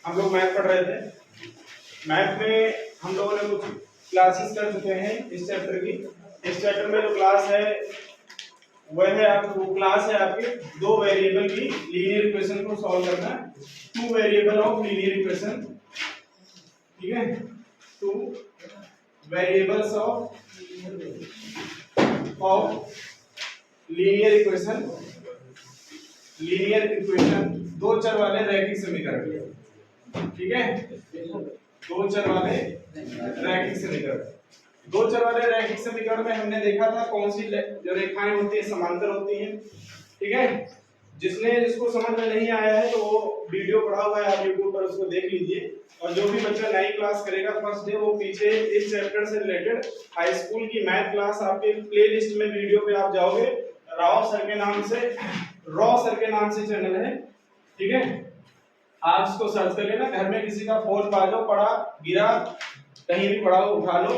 हम लोग मैथ पढ़ रहे थे। मैथ में हम लोगों ने कुछ क्लासेस कर चुके हैं इस चैप्टर की। इस चैप्टर में जो क्लास है वह है आपको क्लास है आपके दो वेरिएबल की लीनियर इक्वेशन को सॉल्व करना है। Two variable of linear equation, ठीक है, two variables of linear equation, linear equation दो चर वाले रैखिक समीकरण, ठीक है, दो चर वाले रैखिक समीकरण। दो चर वाले रैखिक समीकरण में हमने देखा था कौन सी जो रेखाएं होती है समांतर होती हैं, ठीक है। जिसको समझ में नहीं आया है तो वो वीडियो पड़ा हुआ है, आप YouTube पर उसको देख लीजिए। और जो भी बच्चा नई क्लास करेगा फर्स्ट डे, वो पीछे इस चैप्टर से रिलेटेड हाई स्कूल की मैथ क्लास आपके प्लेलिस्ट में वीडियो पे आप जाओगे, राव सर के नाम से, रॉ सर के नाम से चैनल है, ठीक है। आप इसको सर्च कर लेना, घर में किसी का फोन पा लो, पड़ा गिरा कहीं भी पड़ा हो उठा लो,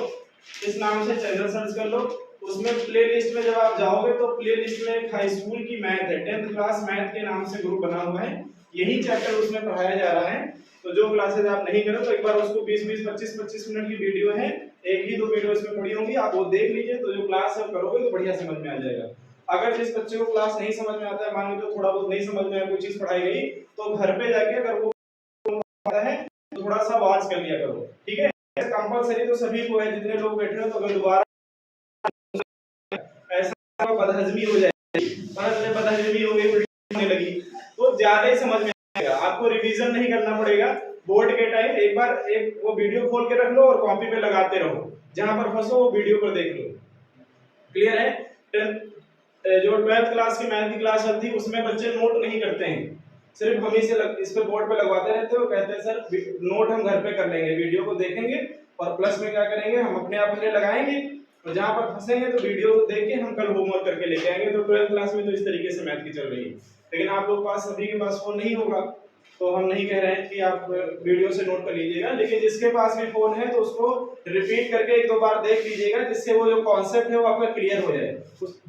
इस नाम से चैनल सर्च कर लो। उसमें प्लेलिस्ट में जब आप जाओगे तो प्लेलिस्ट में एक हाई स्कूल की मैथ है, 10th क्लास मैथ के नाम से ग्रुप बना हुआ है, यही चैप्टर उसमें पढ़ाया जा रहा है। तो जो क्लासेस आप नहीं करो तो एक बार उसको 20-20, 25-25 मिनट की वीडियो है, एक ही दो वीडियो इसमें पड़ी होंगी, आप वो देख लीजिए। तो जो क्लास है करोगे तो बढ़िया समझ में आ जाएगा। अगर जिस बच्चे को क्लास नहीं समझ में आता है, मान लो तो थोड़ा बहुत नहीं समझ में आया, कोई चीज पढ़ाई गई, तो घर पे जाके अगर वो है तो थोड़ा सा वॉच कर लिया करो, ठीक है। कंपलसरी तो सभी को है, जितने लोग बैठे हो, तो अगर दोबारा ऐसा बदहजमी हो जाएगी, बदहजमी हो गई, होने लगी, तो ज्यादा ही समझ में आएगा। आपको रिवीजन नहीं करना पड़ेगा, बोर्ड के टाइम एक बार एक वो वीडियो खोल के रख लो और कॉपी पे लगाते रहो, जहां पर फंसो वो वीडियो पर देख लो। क्लियर है? जो 12th क्लास की मैथ की क्लास चलती है उसमें बच्चे नोट नहीं करते हैं, सिर्फ हम ही से इस पे बोर्ड पे लगवाते रहते हो, कहते हैं सर नोट हम घर पे कर लेंगे, वीडियो को देखेंगे और प्लस में क्या करेंगे, हम अपने आप में लगाएंगे और जहां पर फंसेंगे तो वीडियो को देख के हम कल होमवर्क करके लेके आएंगे। तो 12th क्लास में तो इस तरीके से मैथ की चल रही है। लेकिन आप लोग पास सभी के पास फोन नहीं होगा, तो हम नहीं कह रहे हैं कि आप वीडियो से नोट कर लीजिएगा, लेकिन जिसके पास भी फोन है तो उसको रिपीट करके एक दो बार देख लीजिएगा, जिससे वो जो कॉन्सेप्ट है वो आपका क्लियर हो जाए।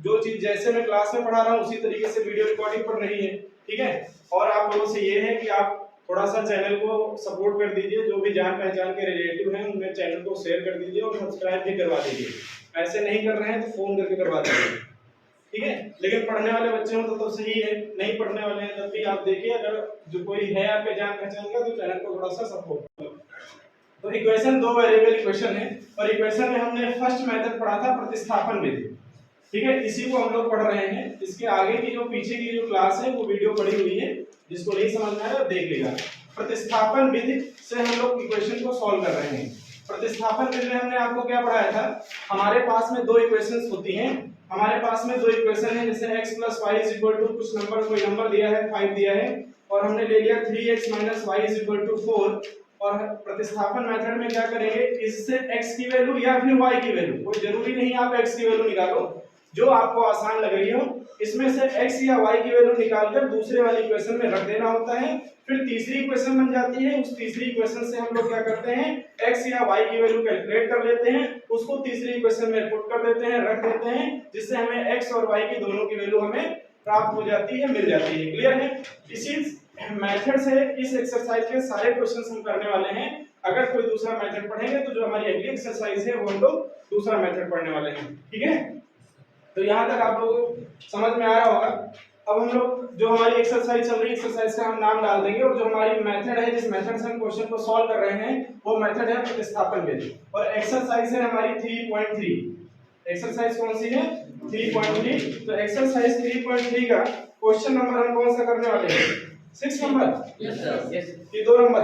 जो चीज जैसे मैं क्लास में पढ़ा रहा हूँ उसी तरीके से वीडियो रिकॉर्डिंग पढ़ रही है, ठीक है। और आप लोगों से ये है कि आप थोड़ा सा चैनल को सपोर्ट कर दीजिए, जो भी जान पहचान के रिलेटिव हैं उनमें चैनल को शेयर कर दीजिए और सब्सक्राइब भी करवा दीजिए। ऐसे नहीं कर रहे हैं तो फोन करके करवा दीजिए, ठीक है। लेकिन पढ़ने वाले बच्चे हो तो सही है, नहीं पढ़ने वाले हैं तब भी आप देखिए, अगर जो कोई है आपके जान पहचान का तो चैनल को थोड़ा सा सपोर्ट करो। तो इक्वेशन दो वेरिएबल इक्वेशन है, और इक्वेशन में हमने फर्स्ट मेथड पढ़ा था प्रतिस्थापन विधि, ठीक है, इसी को हम लोग पढ़ रहे हैं। इसके आगे की जो पीछे की जो क्लास है वो वीडियो पड़ी हुई है, जिसको नहीं समझ में आया देख लेगा। प्रतिस्थापन विधि से हम लोग इक्वेशन को सॉल्व कर रहे हैं। प्रतिस्थापन विधि में हमने आपको क्या पढ़ाया था, हमारे पास में दो इक्वेशंस होती हैं, हमारे पास में दो इक्वेशन है, जैसे x + y = कुछ नंबर, कोई नंबर दिया है 5 दिया है, और हमने ले लिया 3x - y = 4। और प्रतिस्थापन मेथड में क्या करेंगे, इससे x की वैल्यू या फिर y की वैल्यू, कोई जरूरी नहीं आप x की वैल्यू निकालो, जो आपको आसान लग रही हो, इसमें से x या y की वैल्यू निकालकर दूसरे वाली इक्वेशन में रख देना होता है। फिर तीसरी इक्वेशन बन जाती है, उस तीसरी इक्वेशन से हम लोग क्या करते हैं, x या y की वैल्यू कैलकुलेट कर लेते हैं, उसको तीसरी इक्वेशन में पुट कर देते हैं, रख देते हैं, जिससे हमें x और y की दोनों की वैल्यू हमें प्राप्त हो जाती है, मिल जाती है। क्लियर है? इसी मेथड से इस एक्सरसाइज के सारे क्वेश्चंस हम करने वाले हैं। अगर कोई दूसरा मेथड पढ़ेंगे तो जो हमारी अगली एक्सरसाइज है वो हम लोग दूसरा मेथड पढ़ने वाले हैं, ठीक है। तो यहाँ तक आप लोगों को समझ में आ रहा होगा। अब हम लोग जो हमारी एक्सरसाइज चल रही है, एक्सरसाइज का हम नाम डाल देंगे, और जो हमारी मेथड है, जिस मेथड से हम क्वेश्चन को सॉल्व कर रहे हैं, वो मेथड है प्रतिस्थापन विधि। और एक्सरसाइज है हमारी 3.3। एक्सरसाइज कौन सी है? 3.3। तो एक्सरसाइज 3.3 का क्वेश्चन नंबर हम कौन सा करने वाले हैं? 6 नंबर? यस। ये 2 नंबर?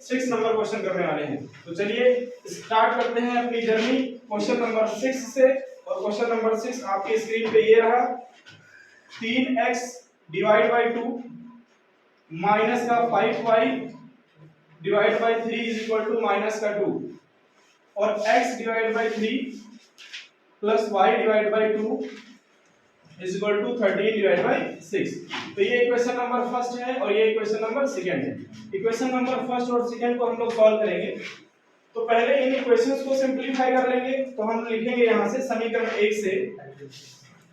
6 नंबर क्वेश्चन करने वाले हैं। तो चलिए स्टार्ट करते हैं अपनी जर्नी क्वेश्चन नंबर 6 से। और क्वेश्चन नंबर 6 आपकी स्क्रीन पे ये रहा, 3x / 2 माइनस का 5y / 3 = -2, और x / 3 प्लस y / 2 = 13 / 6। तो ये इक्वेशन नंबर फर्स्ट है और ये इक्वेशन नंबर सेकंड है। इक्वेशन नंबर फर्स्ट और सेकंड को हम लोग सॉल्व करेंगे। तो पहले इन इक्वेशंस को सिंपलीफाई कर लेंगे। तो हम लिखेंगे यहां से समीकरण 1 से,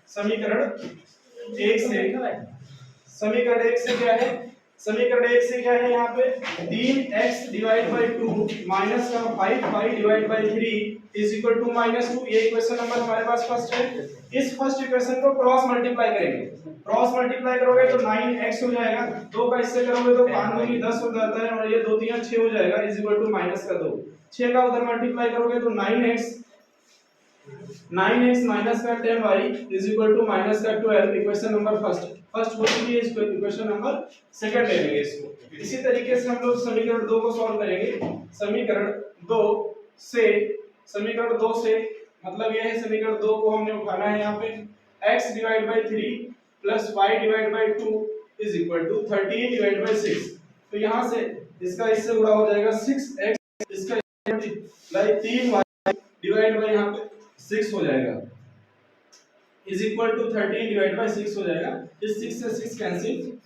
समीकरण 1 से क्या है, समीकरण 1 से क्या है यहाँ पे 3x डिवाइड बाई 2 माइनस का 5y divide by 3 is equal to -2। ये इक्वेशन नंबर हमारे पास फर्स्ट है। इस फर्स्ट इक्वेशन को क्रॉस मल्टीप्लाई करेंगे। क्रॉस मल्टीप्लाई करोगे तो 9x हो जाएगा, 2 का इससे करोगे तो 5 दूनी 10 हो जाता है, और ये 2 3 6 हो जाएगा इज इक्वल टू -2। 6 का उधर मल्टीप्लाई करोगे तो 9x माइनस का 10y is equal to minus का 12। इक्वेशन नंबर फर्स्ट हो चुकी है। इसको इक्वेशन नंबर सेकंड ले लेंगे इसको। इसी तरीके से हम लोग समीकरण 2 को सॉल्व करेंगे। समीकरण 2 से मतलब यह है समीकरण 2 को हमने उठाना है यहाँ पे x divide by 3 plus y divide by 2 is equal to 13 divide by 6। तो यहाँ से इसका इससे गुणा हो जाएगा 6x, इसका मल्टीप्लाई 3y डिवाइड बाई यहाँ पे 6 हो जाएगा is equal to 13 divide by 6 हो जाएगा। इस 6 से 6 कैंसिल,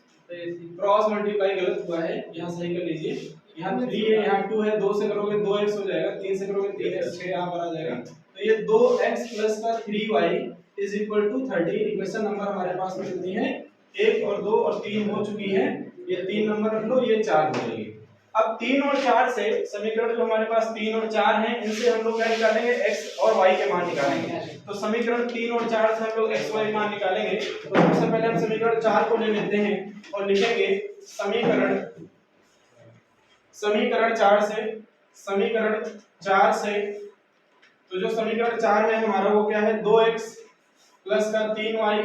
क्रॉस मल्टीप्लाई गलत हुआ है, यहाँ सही कर लीजिए। यहाँ 3 है, यहाँ 2 है, 2 से करोगे 2x हो जाएगा, 3 से करोगे 3x, 6 यहाँ पर आ जाएगा। तो ये 2x प्लस का 3y is equal to 13। Equation number हमारे पास में कितनी है 1 और 2 और 3 हो चुकी है। ये 3 नंबर रख लो, ये 4 हो जाएगी। अब 3 और 4 से समीकरण जो हमारे पास 3 और 4 हैं, इनसे हम लोग क्या निकालेंगे x और y के मान निकालेंगे। तो समीकरण 3 और 4 से हम लोग x y मान निकालेंगे। तो सबसे पहले हम समीकरण 4 को ले लेते हैं और लिखेंगे समीकरण 4 से तो जो समीकरण 4 है हमारा वो क्या है 2x प्लस का 3y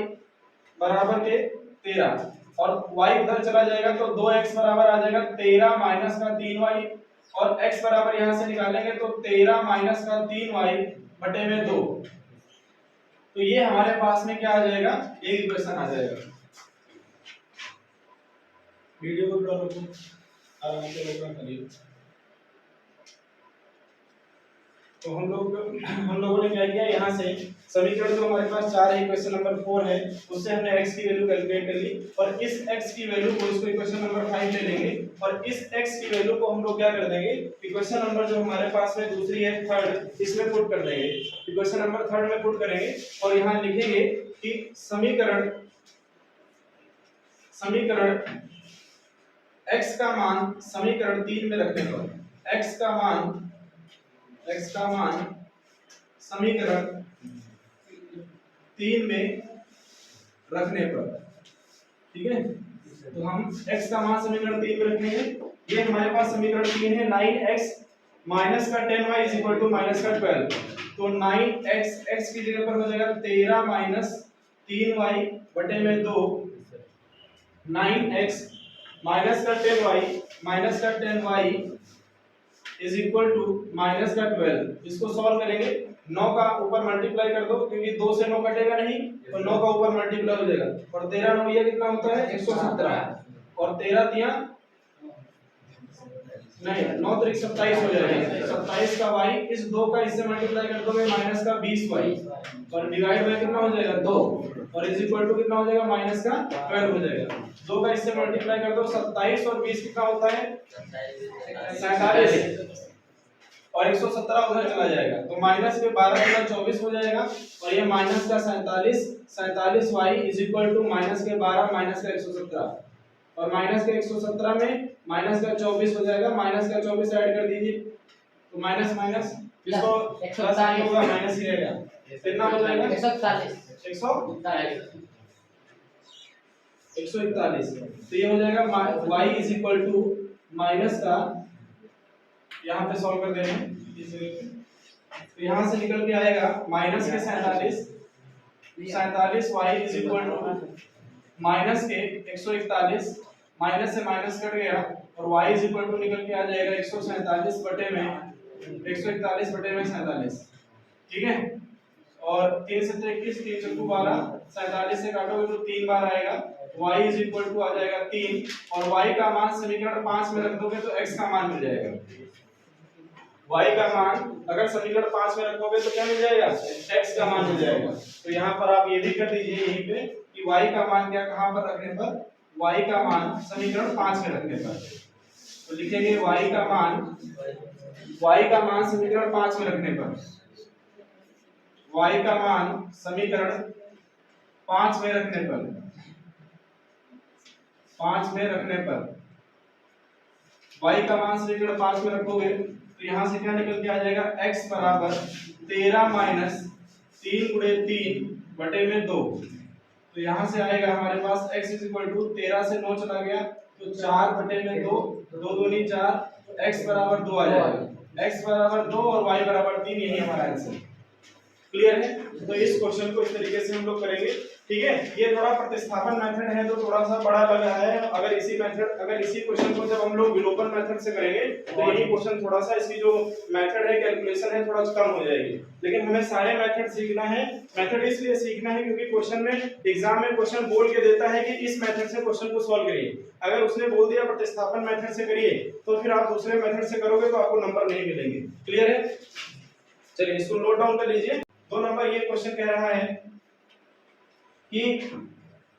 बराबर के 13, और y उधर चला जाएगा तो 2x बराबर आ जाएगा 13 माइनस का 3y, और x बराबर यहां से निकालेंगे तो 13 माइनस का 3y बटे में 2। तो ये हमारे पास में क्या आ जाएगा, एक इक्वेशन आ जाएगा। वीडियो को थोड़ा रोको, आराम से रोकना करिए। तो हम लोगों ने क्या किया, यहाँ से समीकरण जो हमारे पास 4 है, इक्वेशन नंबर 4 है, उससे हमने x की वैल्यू कैलकुलेट कर ली, और इस x की वैल्यू को इसको इक्वेशन नंबर 5 ले लेंगे, और इस x की वैल्यू को हम लोग क्या कर देंगे, इक्वेशन नंबर जो हमारे पास में दूसरी है थर्ड, इसमें पुट कर देंगे। इक्वेशन नंबर थर्ड में पुट करेंगे और यहाँ लिखेंगे कि समीकरण x का मान समीकरण 3 में रखने पर x का मान समीकरण 3 में रखने पर, ठीक है। तो हम x का मान समीकरण 3 में रखेंगे। ये हमारे पास समीकरण 3 है 9x माइनस का 10y is equal to minus का 12। तो 9x x की जगह पर हो जाएगा 13 माइनस 3y बटे में 2। 9x माइनस का 10y is equal to minus का 12। इसको सॉल्व करेंगे, 9 का ऊपर मल्टीप्लाई कर दो क्योंकि 2 से 9 कटेगा नहीं, तो 9 का ऊपर मल्टीप्लाई हो जाएगा, और 13 9 ये कितना होता है 117, और 13 तिया नहीं 9 3 27 हो जाएगा। 27 का y, इस 2 का इससे मल्टीप्लाई कर दोगे माइनस का 20y, और डिवाइड बाय कितना हो जाएगा 2, और इज इक्वल टू कितना हो जाएगा माइनस का 12 हो जाएगा। 2 का इससे मल्टीप्लाई कर दो, 27 और 20 कितना होता है 47, और 117 उधर चला जाएगा, तो माइनस के 12 गुना 24 हो जाएगा, और ये माइनस का 47 y is equal to minus के 12 माइनस का 117, और माइनस के 117 में माइनस का 24 हो जाएगा, माइनस का 24 ऐड कर दीजिए, तो माइनस माइनस इसको प्लस नहीं होगा, माइनस ही रहेगा, कितना हो जाएगा 141। तो ये हो जाएगा y is equal to minus का, यहाँ पे सॉल्व कर देना, तो यहाँ से निकल के आएगा माइनस के 47 y is equal to minus के 141, माइनस से माइनस कट गया, और y इज इक्वल टू निकल के आ जाएगा 147 बटे में 141 बटे में 47, ठीक है। और 3 से 21, 3 चौको 12, 47 से काटोगे तो 3 बार आएगा, y इज इक्वल टू आ जाएगा 3, और y का मान समीकरण 5 में रख दोगे तो x का मान मिल जाएगा। y का मान अगर समीकरण 5 में रखोगे तो क्या मिल जाएगा x का मान मिल जाएगा। तो यहाँ पर आप ये भी कर दीजिए यहीं पे कि y का मान क्या, कहाँ पर रखने पर, y का मान समीकरण 5 में रखने पर, तो लिखेंगे y का मान समीकरण 5 में रखने पर, y का मान समीकरण 5 में रखने पर y का मान समीकरण 5 में रखोगे तो यहाँ से क्या निकल के आ जाएगा, x बराबर 13 माइनस 3 गुणे 3 बटे में 2। तो यहाँ से आएगा हमारे पास x इज इक्वल टू 13 से 9 चला गया तो 4 बटे में 2, 2 दूनी 4, तो x बराबर 2 आ जाएगा। x बराबर 2 और y बराबर 3, यही हमारा आंसर। क्लियर है? तो इस क्वेश्चन को इस तरीके से हम लोग करेंगे। ठीक है, ये थोड़ा प्रतिस्थापन मेथड है तो थोड़ा सा बड़ा लग रहा है। अगर इसी क्वेश्चन को जब हम लोग विलोपन मेथड से करेंगे तो यही क्वेश्चन थोड़ा सा इसकी जो मेथड है, कैलकुलेशन है, थोड़ा कम हो जाएगी। लेकिन हमें सारे मेथड सीखना है। मेथड इसलिए सीखना है क्योंकि क्वेश्चन में, एग्जाम में क्वेश्चन बोल के देता है कि इस मेथड से क्वेश्चन को सॉल्व करिए। अगर उसने बोल दिया प्रतिस्थापन मेथड से करिए तो फिर आप दूसरे मेथड से करोगे तो आपको नंबर नहीं मिलेंगे। क्लियर है? चलिए इसको नोट डाउन कर लीजिए। 2 नंबर ये क्वेश्चन कह रहा है कि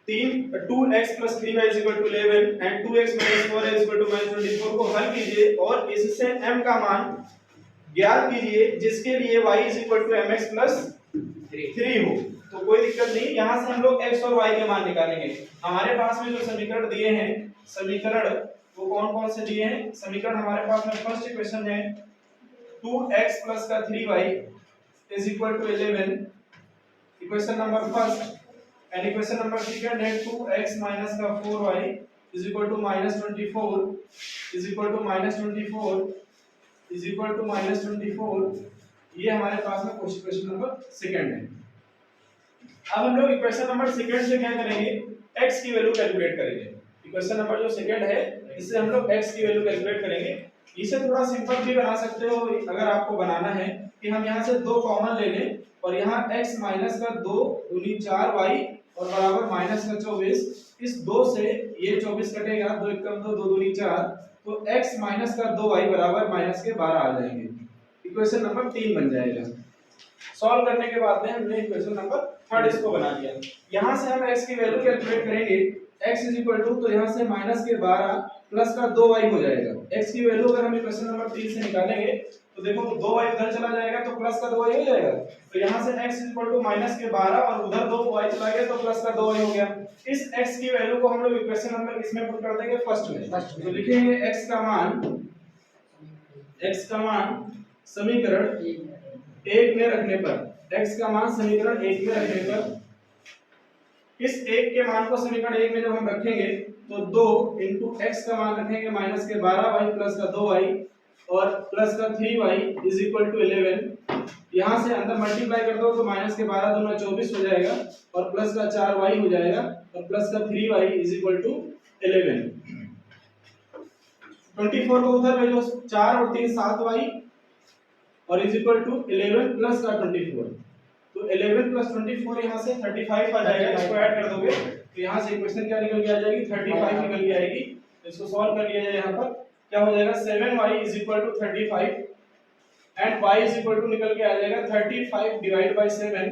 2x + 3y = 11 and 2x - 4y = -24 को हल कीजिए और इससे m का मान ज्ञात कीजिए जिसके लिए y = mx + 3 हो। तो कोई दिक्कत नहीं, यहां से हम लोग x और y के मान निकालेंगे। हमारे पास में जो समीकरण दिए हैं, समीकरण वो कौन-कौन से दिए हैं? समीकरण हमारे पास में फर्स्ट इक्वेशन है 2x + 3y = 11, equation number first. And equation number second है 2x - 4y = -24 ये हमारे पास में क्वेश्चन नंबर सेकंड है। अब हम लोग इक्वेशन नंबर सेकंड से क्या करेंगे, x की वैल्यू कैलकुलेट करेंगे। इक्वेशन नंबर जो सेकंड है इससे हम लोग x की वैल्यू कैलकुलेट करेंगे। इसे थोड़ा सिंपल भी बना सकते हो अगर आपको बनाना है कि हम यहाँ से 2 कॉमन ले लें और यहाँ x माइनस का 2 दूनी 4y और बराबर माइनस का 24। इस 2 से ये 24 कटेगा, 2 एक कम 2, 2 दूनी 4, तो x माइनस का 2y बराबर माइनस के 12 आ जाएंगे। इक्वेशन नंबर 3 बन जाएगा। सॉल्व करने के बाद में हमने इक्वेशन नंबर थर्ड इसको बना दिया। यहाँ से हम x की वैल्यू कैलकुलेट करेंगे। x इज इक्वल टू, तो यहाँ से माइनस के 12 प्लस का 2y हो जाएगा। x की वैल्यू अगर हम इक्वेशन नंबर 3 से निकालेंगे तो देखो 2y उधर चला जाएगा तो प्लस का 2y हो जाएगा। तो यहाँ से x is equal to minus के 12 और उधर 2y चला गया तो प्लस का 2y हो गया। इस x की वैल्यू को हम लोग इक्वेशन नंबर किसमें पुट कर देंगे, फर्स्ट में। तो लिखेंगे x का मान समीकरण 1 में रखने पर, x का मान समीकरण 1 में रखने पर, इस 1 के मान को समीकरण 1 में जब हम रखेंगे तो 2 इंटू x का मान रखेंगे माइनस के 12y प्लस का 2y और प्लस का 3y इज इक्वल टू 11। यहाँ से अंदर मल्टीप्लाई कर दो तो माइनस के 12 दूना 24 हो जाएगा और प्लस का 4y हो जाएगा और प्लस का 3y इज इक्वल टू 11। 24 को उधर भेजो, 4 और 3 7y और इज इक्वल टू 11 प्लस का 24। तो 11 प्लस 24 यहाँ से 35 आ जाएगा। इसको ऐड कर दोगे तो यहाँ से इक्वेशन क्या निकल के आ जाएगी, 35 निकल के आएगी। इसको सॉल्व कर लिया जाए, यहाँ पर क्या हो जाएगा 7y is equal to 35 and y is equal to निकल के आ जाएगा 35 डिवाइड बाय 7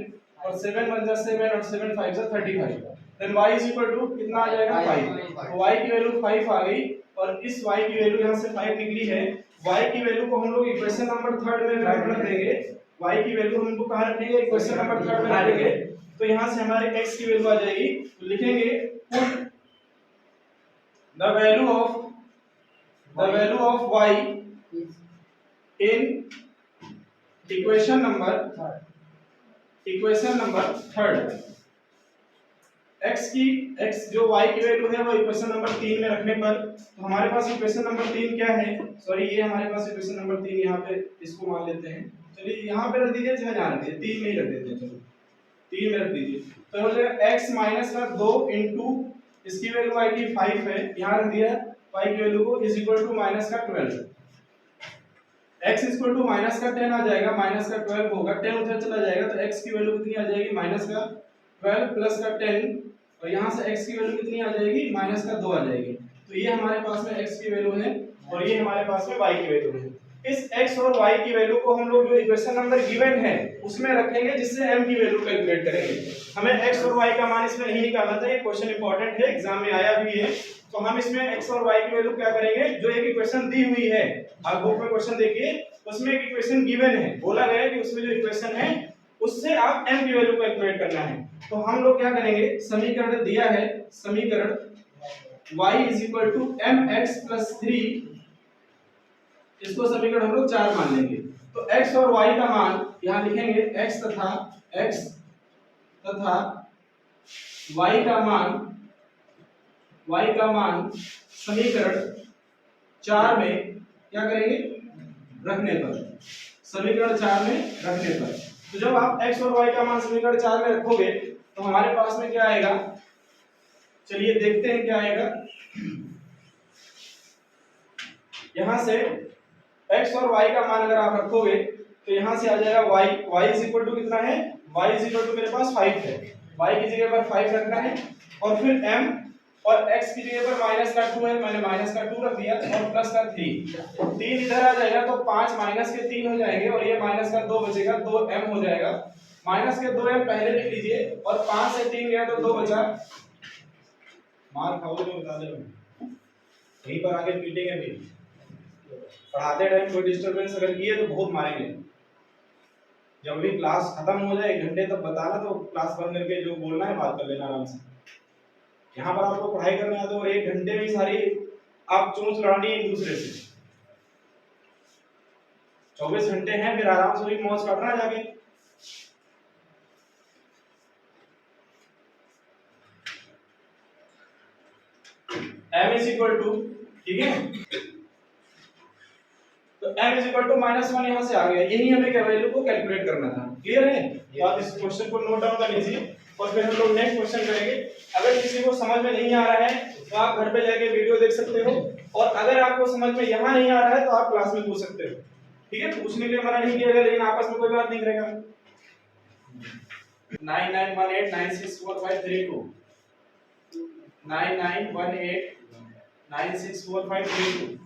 और 7 1 जा 7 और 7 5 जा 35। Then y is equal to कितना आ जाएगा 5। तो y की वैल्यू 5 आ गई और इस y की वैल्यू यहाँ से 5 निकली है। y की वैल्यू को हम लोग इक्वेशन नंबर 3 में रख देंगे। y की वैल्यू हम लोग कहाँ रखेंगे, इक्वेशन नंबर 3 में रखेंगे। तो यहाँ से हमारे x की वैल्यू आ जाएगी। तो लिखेंगे put the value of y in equation number 3। x जो y की वैल्यू है वो इक्वेशन नंबर 3 में रखने पर, तो हमारे पास इक्वेशन नंबर 3 क्या है, सॉरी ये हमारे पास इक्वेशन नंबर 3 यहाँ पे इसको मान लेते हैं। चलिए यहाँ पे रख दीजिए, चाहे यहाँ रख दीजिए, 3 में ही रख देते हैं। चलो 3 में रख दीजिए तो हो जाएगा x माइनस का 2 इंटू इसकी वैल्यू y की 5 है, यहाँ रख दिया y की वैल्यू को इज इक्वल टू माइनस का 12। x is equal to minus का 10 आ जाएगा, माइनस का 12 होगा, 10 उधर चला जाएगा तो x की वैल्यू कितनी आ जाएगी, माइनस का 12 प्लस का 10 और यहाँ से x की वैल्यू कितनी आ जाएगी, माइनस का 2 आ जाएगी। तो ये हमारे पास में x की वैल्यू है और ये हमारे पास में y की वैल्यू है। इस x और y की वैल्यू को हम लोग जो इक्वेशन नंबर गिवन है उसमें रखेंगे जिससे m की वैल्यू कैलकुलेट करेंगे। हमें x और y का मान इसमें नहीं निकालना था, ये क्वेश्चन इंपॉर्टेंट है, एग्जाम में आया भी है। तो हम इसमें x और y की वैल्यू क्या करेंगे, जो एक इक्वेशन दी हुई है, आप बुक में क्वेश्चन देखिए उसमें एक इक्वेशन गिवन है, बोला गया है कि उसमें जो इक्वेशन है उससे आप m की वैल्यू कैलकुलेट करना है। तो हम लोग क्या करेंगे, समीकरण दिया है, समीकरण y = mx + 3 इसको समीकरण हम लोग 4 मान लेंगे। तो x और y का मान यहाँ लिखेंगे, x तथा y का मान समीकरण 4 में क्या करेंगे, रखने पर, समीकरण 4 में रखने पर। तो जब आप x और y का मान समीकरण 4 में रखोगे तो हमारे पास में क्या आएगा, चलिए देखते हैं क्या आएगा। यहां से x और y का मान अगर आप रखोगे तो यहां से आ जाएगा y इज इक्वल टू कितना है, y इज इक्वल टू मेरे पास 5 है, y की जगह पर 5 रखना है और फिर m और x की जगह पर माइनस का 2 है, मैंने माइनस का 2 रख दिया और प्लस का 3 इधर आ जाएगा तो 5 माइनस के 3 हो जाएंगे और ये माइनस का 2 बचेगा, 2m हो जाएगा। माइनस के 2m पहले लिख लीजिए और 5 से 3 गया तो 2 बचा। मार खाओगे तो बता दे, यहीं पर आगे पीटेंगे भी, पढ़ाते टाइम कोई डिस्टरबेंस अगर किए तो बहुत मारेंगे। जब भी क्लास खत्म हो जाए 1 घंटे तक बताना, तो क्लास बंद करके जो बोलना है बात कर लेना आराम से। यहाँ पर आपको पढ़ाई करने आते हो 1 घंटे में सारी आप चोंच लड़ानी है एक दूसरे से। 24 घंटे हैं, फिर आराम से भी मौज काटना जाके। m इज इक्वल टू, ठीक है, तो m इज इक्वल टू -1 यहां से आ गया, यही हमें क्या वैल्यू को कैलकुलेट करना था। क्लियर है? तो आप इस क्वेश्चन को नोट डाउन कर लीजिए और फिर हम लोग नेक्स्ट क्वेश्चन करेंगे। अगर किसी को समझ में नहीं आ रहा है तो आप घर पे जाके वीडियो देख सकते हो, और अगर आपको समझ में यहाँ नहीं आ रहा है तो आप क्लास में पूछ सकते हो। ठीक है, पूछने के लिए मना नहीं किया गया, लेकिन आपस में कोई बात नहीं करेगा। 9918964532 9918964532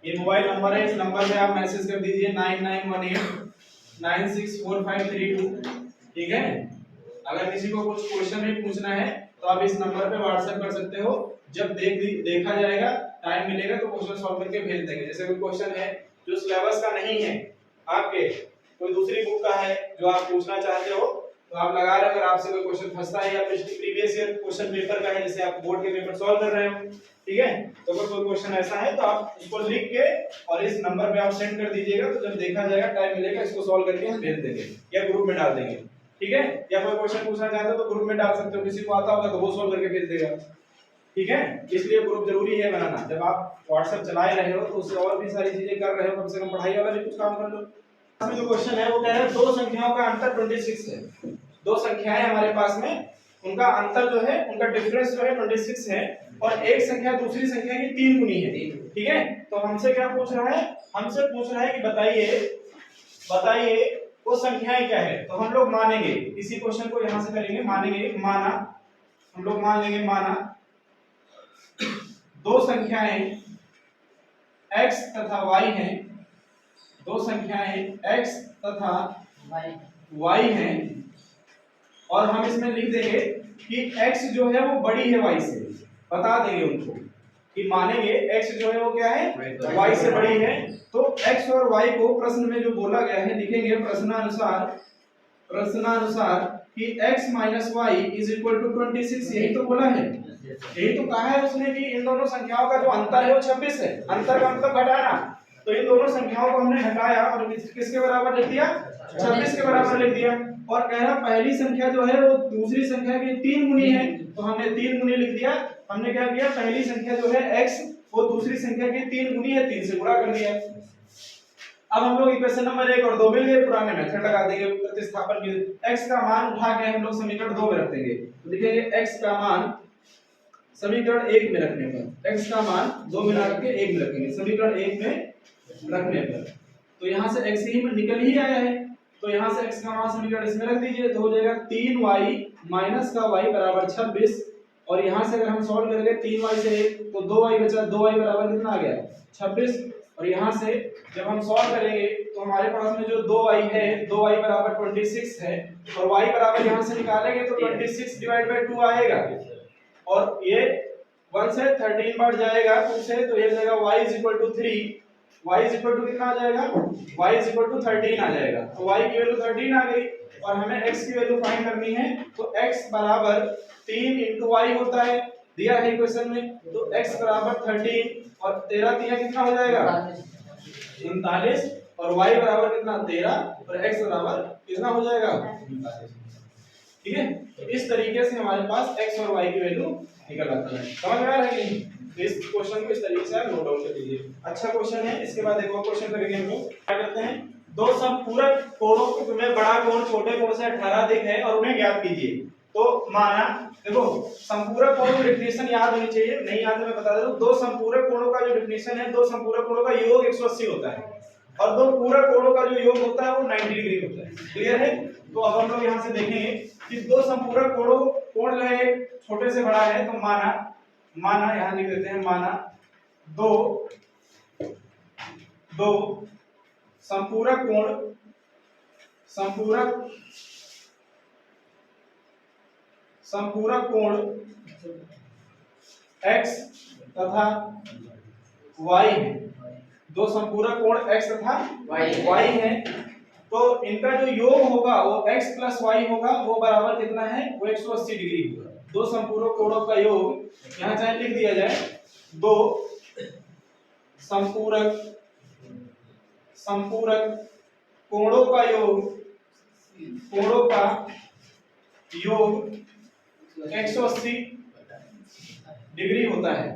ये मोबाइल नंबर है, इस नंबर पे आप मैसेज कर दीजिए 9918964532। ठीक है, अगर किसी को कुछ क्वेश्चन भी पूछना है तो आप इस नंबर पे व्हाट्सएप कर सकते हो। जब देखा जाएगा, टाइम मिलेगा तो क्वेश्चन सॉल्व करके भेज देंगे। जैसे कोई क्वेश्चन है जो सिलेबस का नहीं है, आपके कोई दूसरी बुक का है जो आप पूछना चाहते हो, तो आप लगा रहे हो, अगर आपसे कोई क्वेश्चन फंसता है या प्रीवियस ईयर क्वेश्चन पेपर का है, जैसे आप बोर्ड के पेपर सॉल्व कर रहे हो, ठीक है, तो अगर कोई क्वेश्चन ऐसा है तो आप उसको लिख के और इस नंबर पे आप सेंड कर दीजिएगा। तो जब देखा जाएगा, टाइम मिलेगा, इसको सॉल्व करके हम भेज देंगे या ग्रुप में डाल देंगे। ठीक है, या कोई क्वेश्चन पूछना चाहते हो तो ग्रुप में डाल सकते हो, किसी को आता होगा तो वो सॉल्व करके भेज देगा। ठीक है, इसलिए ग्रुप जरूरी है बनाना। जब आप व्हाट्सएप चला रहे हो तो उससे और भी सारी चीजें कर रहे हो, कम से कम पढ़ाई वाला भी कुछ काम कर लो। इसमें जो क्वेश्चन है वो कह रहा है दो संख्याओं का अंतर 26 है। दो संख्याएं हमारे पास में, उनका अंतर जो है, उनका डिफरेंस जो है 26 है, और एक संख्या दूसरी संख्या की 3 गुनी है। ठीक है, तो हमसे क्या पूछ रहा है, हमसे पूछ रहा है कि बताइए वो संख्याएं क्या है। तो हम लोग मानेंगे, इसी क्वेश्चन को यहां से करेंगे, मानेंगे, माना, हम लोग मान लेंगे, माना दो संख्याएं x तथा y हैं, दो संख्याएं x तथा y हैं, और हम इसमें लिख देंगे कि x जो है वो बड़ी है y से। बता देंगे उनको कि मानेंगे x जो है वो क्या है, y से बड़ी है। तो x और y को प्रश्न में जो बोला गया है लिखेंगे प्रश्नानुसार कि x minus y is equal to 26। यही तो बोला है, यही तो कहा है उसने कि इन दोनों संख्याओं का जो अंतर है वो 26 है। अंतर का मतलब घटाना, तो इन दोनों संख्याओं को हमने घटाया और किसके बराबर लिख दिया, 26 के बराबर लिख दिया। और कह रहा पहली संख्या जो है वो दूसरी संख्या की 3 गुनी है, तो हमने 3 गुनी लिख दिया। हमने क्या किया, पहली संख्या जो है x वो दूसरी संख्या की 3 गुनी है, 3 से गुणा कर दिया। अब हम लोग इक्वेशन नंबर 1 और 2 मिल गए, पुराने मेथड लगा देंगे प्रतिस्थापन के। x का मान उठा के हम लोग समीकरण 2 में रख देंगे, तो लिखेंगे x का मान समीकरण 1 में रखने पर, x का मान 2 में रख के 1 में रखेंगे, समीकरण 1 में रखने पर। तो यहाँ से x ही निकल ही आया है, तो यहाँ से x का मान समीकरण इसमें रख दीजिए, तो हो जाएगा 3y माइनस का y बराबर 26। और यहाँ से अगर हम सॉल्व करेंगे 3y से 1 तो 2y बचा, 2y बराबर कितना आ गया, 26। और यहाँ से जब हम सॉल्व करेंगे तो हमारे पास में जो 2y है, 2y बराबर 26 है, और y बराबर यहाँ से निकालेंगे तो 26 डिवाइड बाय 2 आएगा, और ये 1 से 13 बढ़ जाएगा 2 से, तो ये जाएगा y is equal to 3। y is equal to कितना आ जाएगा, y इज इक्वल टू 13 आ जाएगा। तो y की वैल्यू 13 आ गई, और हमें x की वैल्यू फाइंड करनी है। तो x बराबर 3 इंटू y होता है, दिया है इक्वेशन में, तो x बराबर 13 और 13 3 कितना हो जाएगा 39 और y बराबर कितना 13 और x बराबर कितना हो जाएगा 39। ठीक है, तो इस तरीके से हमारे पास x और y की वैल्यू निकल आता है। समझ में आ रहा है कि नहीं? तो इस क्वेश्चन को इस तरीके से आप नोट डाउन कर लीजिए। अच्छा क्वेश्चन है। इसके बाद एक और क्वेश्चन करेंगे हम लोग। क्या करते हैं, दो समपूरक कोणों में बड़ा कोण छोटे कोण से 18 अधिक है और उन्हें ज्ञात कीजिए। तो माना देखो संपूरक कोण की डेफिनेशन याद होनी चाहिए, नहीं याद है मैं बता दूं। दो संपूरक कोणों का जो डेफिनेशन है, दो संपूरक कोणों का योग 180 होता है और दो पूरक कोणों का जो योग होता है वो 90 डिग्री होता है। क्लियर है? तो अब हम लोग यहां से देखेंगे कि दो संपूरक कोण जो है छोटे से बड़ा है, तो माना यहां लिख देते हैं, माना दो संपूरक कोण x तथा y है। दो संपूरक कोण x तथा y है, तो इनका जो योग होगा वो x प्लस y होगा, वो बराबर कितना है, वो 180 डिग्री होगा। दो संपूरक कोणों का योग यहाँ चाहे लिख दिया जाए, दो संपूरक कोणों का योग 180 डिग्री होता है।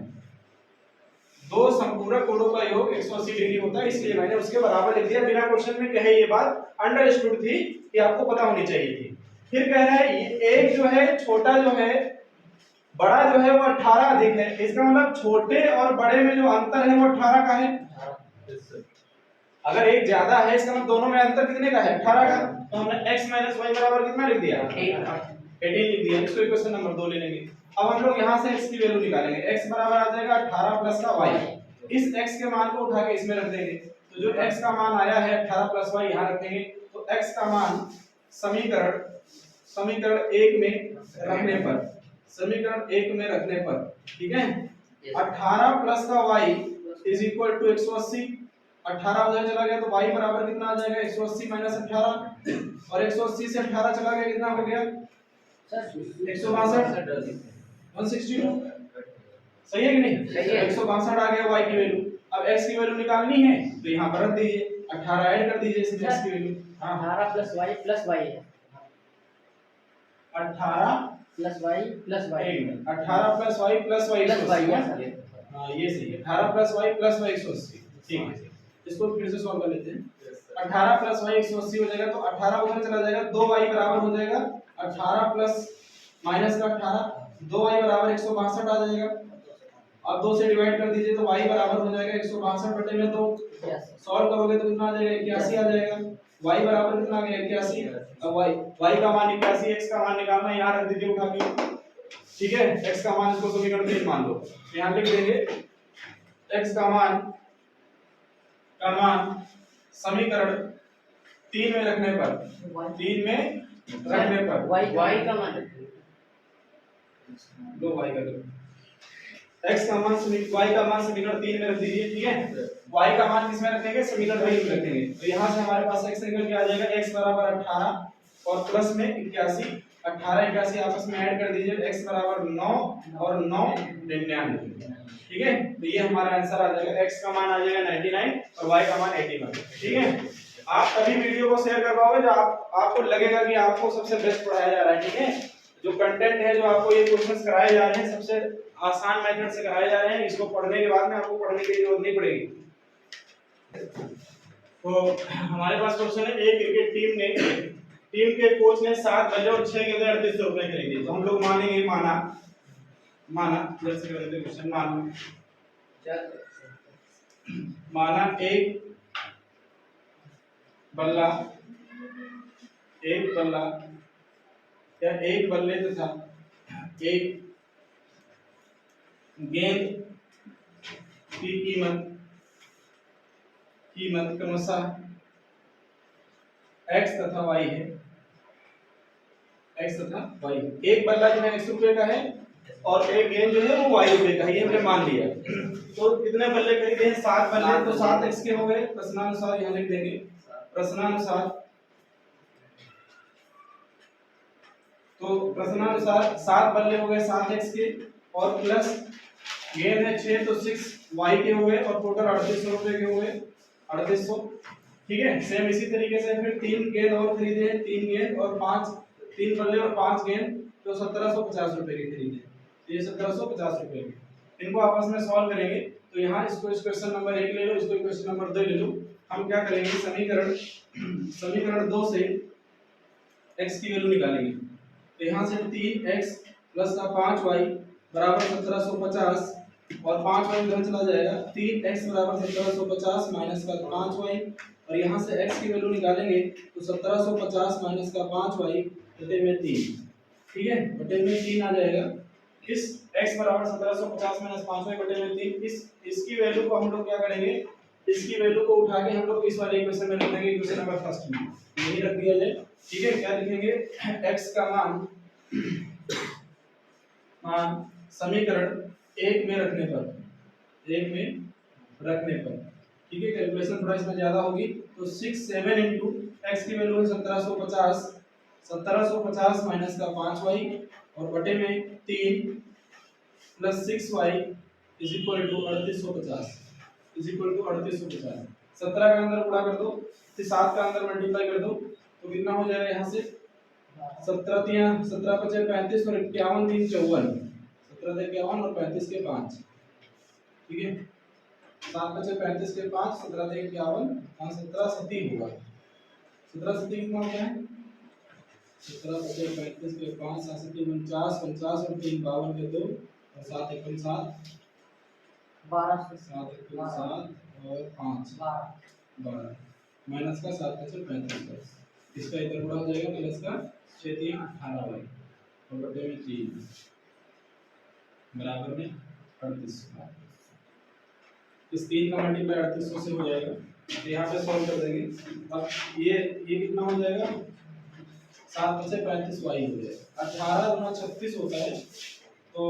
दो संपूरक कोणों का योग 180 डिग्री होता है, इसलिए मैंने उसके बराबर लिख दिया। बिना क्वेश्चन में कहे ये बात अंडरस्टूड थी कि आपको पता होनी चाहिए थी। फिर कह रहा है एक जो है छोटा जो है, बड़ा जो है वो 18 अधिक है। इसका मतलब छोटे और बड़े में जो अंतर है वो 18 का है। अगर एक ज्यादा है इसका मतलब दोनों में अंतर कितने का है, 18 का। तो हमने x माइनस वाई बराबर कितना लिख दिया, 18 लिख दिया। इसको इक्वेशन नंबर 2 ले लेंगे। अब हम लोग यहाँ से x की वैल्यू निकालेंगे। x बराबर आ जाएगा 18 प्लस का y। इस x के मान को उठा के इसमें रख देंगे, तो जो x का मान आया है 18 प्लस y यहाँ रखेंगे। तो x का मान समीकरण 1 में रखने पर, ठीक है, 18 प्लस का y इज इक्वल टू 180। 18 उधर चला गया तो y बराबर कितना आ जाएगा, 180 माइनस 18, और 180 से 18 चला गया कितना हो गया, 162, 162। सही है कि नहीं? 162 आ गया y की वैल्यू। अब x की वैल्यू निकालनी है तो यहाँ पर रख दीजिए, 18 ऐड कर दीजिए इसमें x की वैल्यू। 18 प्लस y है, 18 plus y plus y 18 plus y plus y 180। हाँ ये सही है, 18 प्लस y प्लस y 180। ठीक है, इसको फिर से सॉल्व कर लेते हैं। 18 प्लस y 180 हो जाएगा, तो 18 उधर चला जाएगा, 2y बराबर हो जाएगा 18 प्लस माइनस का 18, 2y बराबर 162 आ जाएगा। अब 2 से डिवाइड कर दीजिए तो y बराबर हो जाएगा 162 बटे में 2। सॉल्व करोगे तो कितना आ जाएगा, 81 आ जाएगा। y बराबर कितना आ गया, 81। अब y का मान 81, x का मान निकालना, यहाँ रख दीजिए उठा के। ठीक है, x का मान इसको समीकरण 3 मान लो, यहाँ लिख देंगे x का मान समीकरण 3 में रखने पर, y का मान दो y का लो, x का मान y का मान समीकरण 3 में रख दीजिए। ठीक है, y का मान किसमें रखेंगे, समीकरण 3 में रखेंगे। तो यहाँ से हमारे पास x निकल के आ जाएगा, x बराबर 18 और प्लस में 81, 18 81 आपस में ऐड कर दीजिए, x बराबर 9 और 9 99। ठीक है, तो ये हमारा आंसर आ जाएगा, x का मान आ जाएगा 99 और y का मान 81। ठीक है, आप तभी वीडियो को शेयर कर पाओगे जब आपको लगेगा कि आपको सबसे बेस्ट पढ़ाया जा रहा है। ठीक है, जो कंटेंट है, जो आपको ये क्वेश्चंस कराए जा रहे हैं, सबसे आसान मेथड से कराए जा रहे हैं। इसको पढ़ने के बाद में आपको पढ़ने की जरूरत नहीं पड़ेगी। तो हमारे पास क्वेश्चन है, एक क्रिकेट टीम के कोच ने 7 बल्ले और 6 गेंदें 3800 रुपए खरीदी। तो हम लोग मानेंगे, माना जैसे करते क्वेश्चन, माना एक बल्ला या एक बल्ले तथा एक गेंद की कीमत क्रमशः x तथा y है। x तथा y, एक बल्ला जो है 100 रुपए का है और एक गेंद जो है वो y रुपए का है, ये हमने मान लिया। तो कितने बल्ले खरीदे हैं, 7 बल्ले, तो 7x के हो गए। प्रश्नानुसार यहाँ लिख देंगे, प्रश्नानुसार 7 बल्ले हो गए 7x के, और प्लस गेन है 6 तो 6 वाई के हुए और टोटल 3800 रुपए के हुए 3800। ठीक है, सेम इसी तरीके से फिर 3 गेंद और खरीदे हैं, 3 गेंद और 5 3 बल्ले और 5 गेंद तो 1750 रुपए के खरीदे। तो ये 1750 रुपए के, इनको आपस में सॉल्व करेंगे। तो यहाँ इसको इस क्वेश्चन नंबर 1 ले लो, इसको क्वेश्चन नंबर 2 ले लो। हम क्या करेंगे, समीकरण 2 से x की वैल्यू निकालेंगे। तो यहाँ से 3x प्लस का 5y बराबर 1750 और 5y इधर चला जाएगा, 3x बराबर 1750 माइनस का 5y और यहाँ से x की वैल्यू निकालेंगे तो 1750 माइनस का 5y बटे में 3। ठीक है, बटे में 3 आ जाएगा। इस x बराबर 1750 माइनस 5y बटे में 3, इसकी वैल्यू को हम लोग क्या करेंगे, इसकी वैल्यू को उठा के हम लोग इस वाले इक्वेशन में रख देंगे, इक्वेशन नंबर फर्स्ट में यही रख दिया जाए। ठीक है, क्या लिखेंगे, x का मान समीकरण 1 में रखने पर, ठीक है, कैलकुलेशन थोड़ा इसमें ज्यादा होगी तो 6 7 इनटू x की वैल्यू है 1750 माइनस का 5y और बटे में 3 plus 6y is equal to 3850 17 का अंदर गुणा कर दो, फिर 7 का अंदर मल्टीप्लाई कर दो तो कितना हो जाएगा, यहाँ से 17 5 35 और 51 3 54, 17 51 और 35 के 5। ठीक है, 7 5 35 के 5, 17 51, 17 70 होगा। 17 70 कितना होता है, 17 5 35 के 5, 7 7 49 50 और 3 52 के 2 और 7 1 7 12 7 1 7 और 5 12 माइनस का 7 5 35, इसका इधर गुणा हो जाएगा प्लस का 6 3 18 वाई और बटे में 3 बराबर में 3800। इस 3 का मल्टीप्लाई 3800 से हो जाएगा, तो यहाँ पे सॉल्व कर देंगे। अब ये कितना हो जाएगा, 7 5 35 वाई हो जाएगा। 18 गुना 36 होता है तो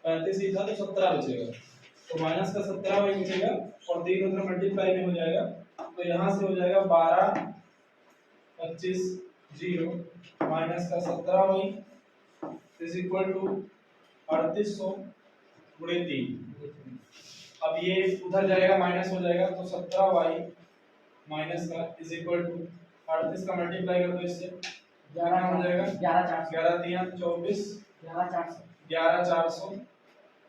35 ही था तो 17 बचेगा, तो माइनस का 17 वाई बचेगा और 3 उधर मल्टीप्लाई में हो जाएगा, तो यहाँ से हो जाएगा 12 25 0 माइनस का 17 वाई इज इक्वल टू 3800 गुणे 3। अब ये उधर जाएगा माइनस हो जाएगा तो 17 वाई माइनस का इज इक्वल टू 38 का मल्टीप्लाई कर दो इससे 11 हो जाएगा, 11 3 24 11 400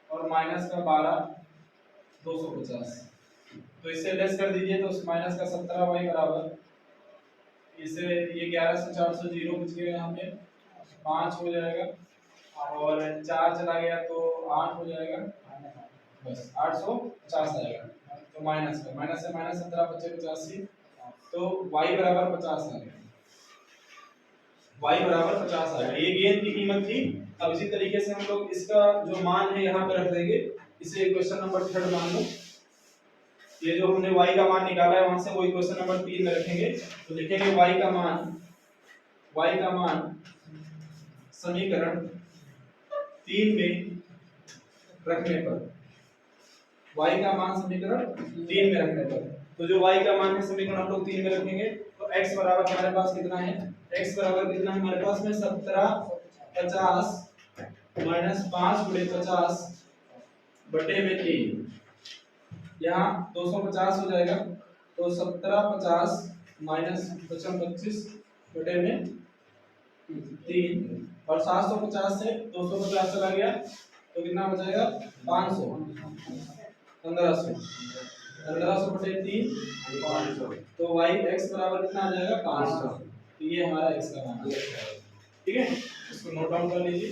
और माइनस का 12 250। तो इससे लेस कर दीजिए तो माइनस का 17 वाई बराबर इसे ये 11 से 400 जीरो बच गया, यहाँ पे 5 हो जाएगा और 4 चला गया तो 8 हो जाएगा, बस 850 आएगा। तो माइनस से माइनस 17 बचे 85, तो y बराबर 50 आ गया, y बराबर 50 आ गया। ये गेंद की कीमत थी। अब इसी तरीके से हम लोग इसका जो मान है यहाँ पे रख देंगे, इसे क्वेश्चन नंबर 3 मान लो। ये जो हमने y का मान निकाला है वहां से वही क्वेश्चन नंबर 3 में रखेंगे। तो लिखेंगे y का मान समीकरण 3 में रखने पर, y का मान समीकरण 3 में रखने पर, तो जो y का मान है समीकरण हम लोग 3 में रखेंगे तो x बराबर हमारे पास कितना है, x बराबर कितना है हमारे पास में 1750 माइनस 5 गुणे 50 बटे में 3, यहाँ 250 हो जाएगा तो 1750 माइनस 25 बटे में 3 और 750 से 250 चला गया तो कितना बचेगा 500 1500 बटे 3 500, तो y x बराबर कितना आ जाएगा 500। तो ये हमारा x का मान है। ठीक है, इसको नोट डाउन कर लीजिए।